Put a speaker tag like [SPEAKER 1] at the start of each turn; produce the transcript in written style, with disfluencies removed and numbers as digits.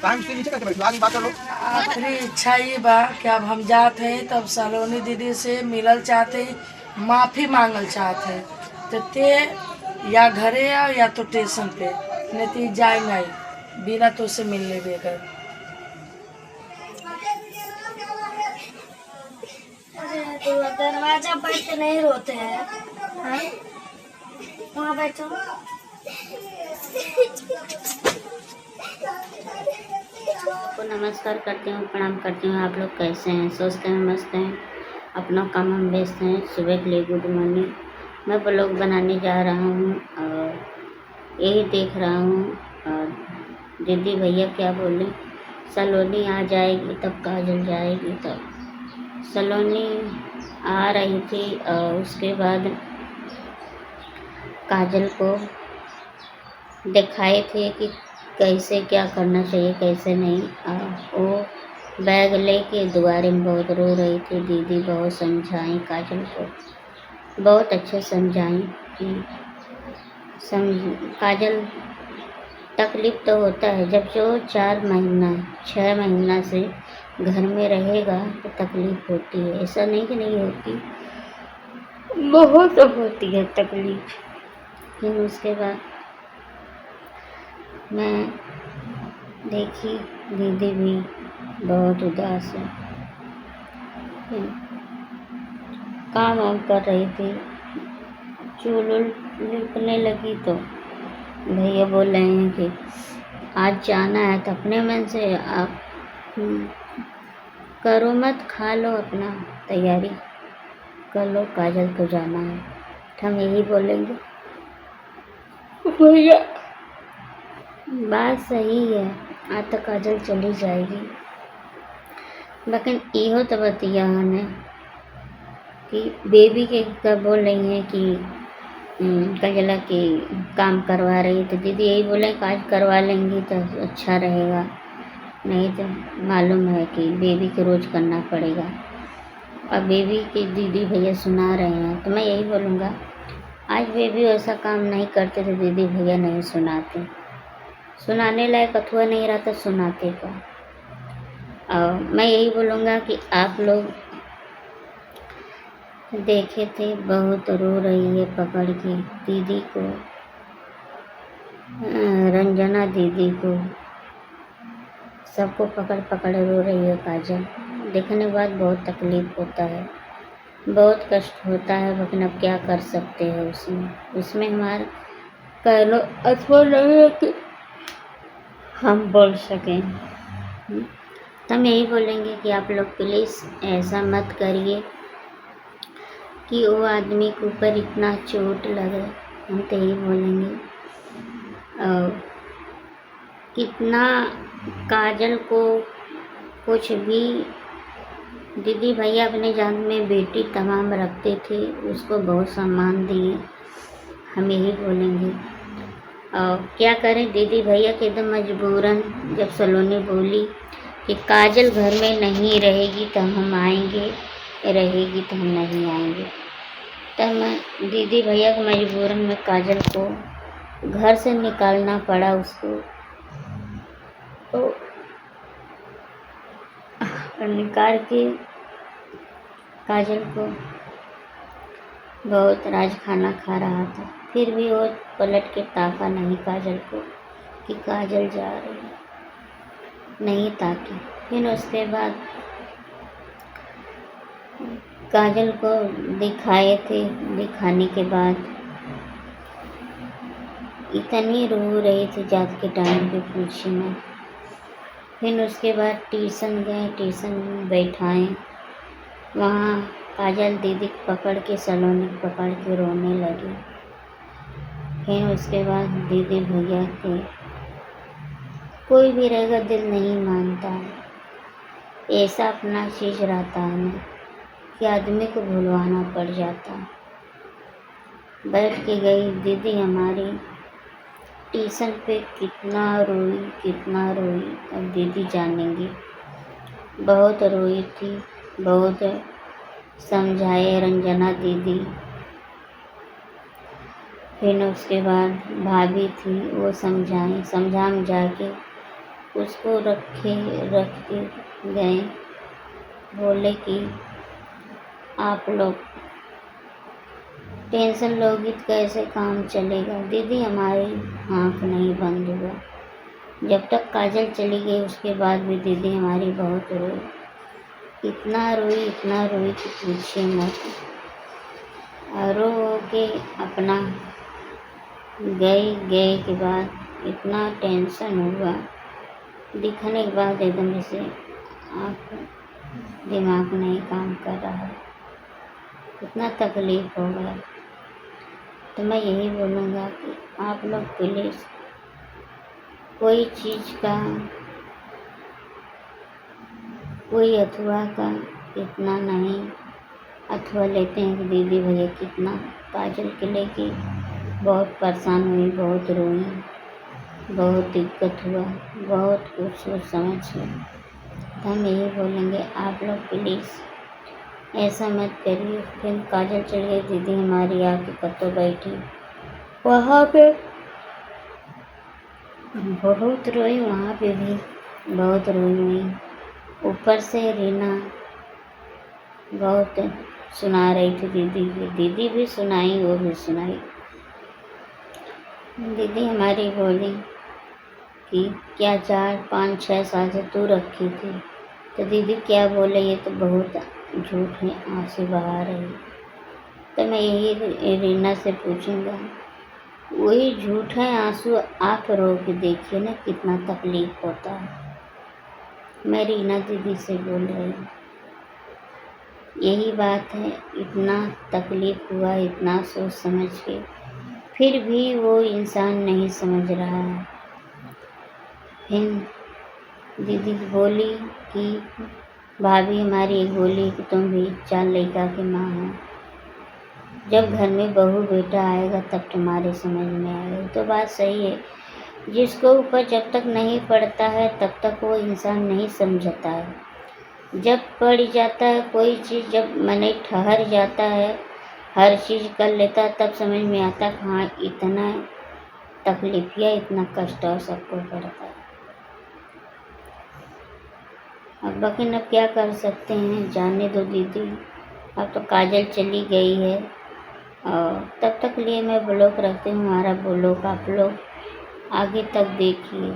[SPEAKER 1] Time से नीचे करके बैठो, आगे बात करो।
[SPEAKER 2] आखिरी इच्छा ये बा कि अब हम जाते हैं तब सलोनी दीदी से मिलल चाहते हैं, माफ़ी मांगल चाहते हैं, तो ते या घरे आओ या तो स्टेशन पे, नहीं तो जाए नहीं बिना तो से मिलने बगैर।
[SPEAKER 3] तो दरवाजा बैठ के नहीं रोते हैं, हाँ? वहाँ बैठो।
[SPEAKER 4] को नमस्कार करती हूँ, प्रणाम करती हूँ। आप लोग कैसे हैं? सोचते हैं मस्त हैं, अपना काम हम व्यस्त हैं। सुबह के लिए गुड मॉर्निंग। मैं ब्लॉग बनाने जा रहा हूँ और यही देख रहा हूँ। और दीदी भैया क्या बोले, सलोनी आ जाएगी तब काजल जाएगी। तब सलोनी आ रही थी और उसके बाद काजल को दिखाए थे कि कैसे क्या करना चाहिए कैसे नहीं। वो बैग लेके दुआरे में बहुत रो रही थी। दीदी बहुत समझाई काजल को, बहुत अच्छे समझाई कि काजल तकलीफ़ तो होता है, जब जो 6 महीना से घर में रहेगा तो तकलीफ़ होती है। ऐसा नहीं कि नहीं होती, बहुत होती है तकलीफ़। फिर उसके बाद मैं देखी दीदी भी बहुत उदास है। काम वाम कर रही थी, चूल लिपने लगी तो भैया बोल रहे हैं कि आज जाना है तो अपने मन से आप करो मत, खा लो, अपना तैयारी कर लो, काजल को जाना है। हम यही बोलेंगे भैया बात सही है, आज तक काजल चली जाएगी, लेकिन इहो तो बतिया हमें कि बेबी के का बोल रही है कि काजला की काम करवा रही, तो दीदी यही बोले काज करवा लेंगी तो अच्छा रहेगा, नहीं तो मालूम है कि बेबी को रोज़ करना पड़ेगा। और बेबी की दीदी भैया सुना रहे हैं तो मैं यही बोलूँगा, आज बेबी वैसा काम नहीं करते तो दीदी भैया नहीं सुनाते, सुनाने लायक अथवा नहीं रहा तो सुनाते का। और मैं यही बोलूँगा कि आप लोग देखे थे बहुत रो रही है पकड़ के दीदी को, रंजना दीदी को, सबको पकड़ पकड़ रो रही है काजल। देखने के बाद बहुत तकलीफ़ होता है, बहुत कष्ट होता है, लेकिन अब क्या कर सकते हैं उसमें हमारा कह लो अथवा नहीं है कि हम बोल सकें। तो हम यही बोलेंगे कि आप लोग प्लीज़ ऐसा मत करिए कि वो आदमी के ऊपर इतना चोट लगे। हम तो यही बोलेंगे और कितना काजल को कुछ भी दीदी भैया अपने जान में बेटी तमाम रखते थे, उसको बहुत सम्मान दिए। हम यही बोलेंगे और क्या करें, दीदी भैया के एकदम मजबूरन जब सलोनी बोली कि काजल घर में नहीं रहेगी तो हम आएंगे, रहेगी तो हम नहीं आएंगे, तब मैं दीदी भैया के मजबूरन में काजल को घर से निकालना पड़ा उसको। तो निकाल के काजल को बहुत राज खाना खा रहा था, फिर भी वो पलट के ताका नहीं काजल को कि काजल जा रही है, नहीं ताकी। फिर उसके बाद काजल को दिखाए थे, दिखाने के बाद इतनी रो रही थी जात के टाइम पे पूछी मैं। फिर उसके बाद ट्यूशन गए, ट्यूशन में बैठाएँ, वहाँ काजल दीदी पकड़ के सलोनी पकड़ के रोने लगी। फिर उसके बाद दीदी भैया के कोई भी रहेगा दिल नहीं मानता है, ऐसा अपना चीज़ रहता है ना कि आदमी को भुलवाना पड़ जाता। बैठ के गई दीदी हमारी ट्यूशन पे, कितना रोई अब दीदी जानेंगी। बहुत रोई थी, बहुत समझाए रंजना दीदी, फिर उसके बाद भाभी थी, वो समझा के उसको रख के गए। बोले कि आप लोग टेंशन लोगी तो कैसे काम चलेगा। दीदी हमारी आँख नहीं बंद हुआ। जब तक काजल चली गई उसके बाद भी दीदी हमारी बहुत रोई, इतना रोई कि पूछिए मत। रो के अपना गए के बाद इतना टेंशन हुआ, दिखने के बाद एकदम जैसे आँख दिमाग नहीं काम कर रहा है, इतना तकलीफ हो गया। तो मैं यही बोलूँगा कि आप लोग प्लीज़ कोई चीज़ का, कोई अथवा का इतना नहीं अथवा लेते हैं कि दीदी भैया कितना काजल के लेके बहुत परेशान हुई, बहुत रोई, बहुत दिक्कत हुआ, बहुत कुछ सोच समझ के। तो हम यही बोलेंगे आप लोग प्लीज़ ऐसा मत करिए। फिर काजल चल गई, दीदी हमारी आके कतो बैठी, वहाँ पे बहुत रोई, वहाँ पे भी बहुत रोई हुई। ऊपर से रीना बहुत सुना रही थी दीदी भी सुनाई, वो भी सुनाई। दीदी हमारी बोली कि क्या 4, 5, 6 साल से तू रखी थी। तो दीदी क्या बोले, ये तो बहुत झूठ है, आंसू बहा रही। तो मैं यही रीना से पूछूंगा, वही झूठ है आंसू, आप रो के देखिए ना कितना तकलीफ होता है। मैं रीना दीदी से बोल रही हूँ, यही बात है, इतना तकलीफ हुआ, इतना सोच समझ के, फिर भी वो इंसान नहीं समझ रहा है। फिर दीदी बोली कि भाभी हमारी बोली कि तुम भी 4 लड़का की माँ हो, जब घर में बहू बेटा आएगा तब तुम्हारे समझ में आएगा। तो बात सही है, जिसको ऊपर जब तक नहीं पड़ता है तब तक वो इंसान नहीं समझता है। जब पड़ जाता है कोई चीज़, जब मन ठहर जाता है, हर चीज़ कर लेता है, तब समझ में आता है हाँ इतना तकलीफ या इतना कष्ट और सबको पड़ता है। अब बाकी अब क्या कर सकते हैं, जाने दो दीदी, अब तो काजल चली गई है। और तब तक लिए मैं ब्लॉग रखती हूँ, हमारा ब्लॉग आप लोग आगे तक देखिए।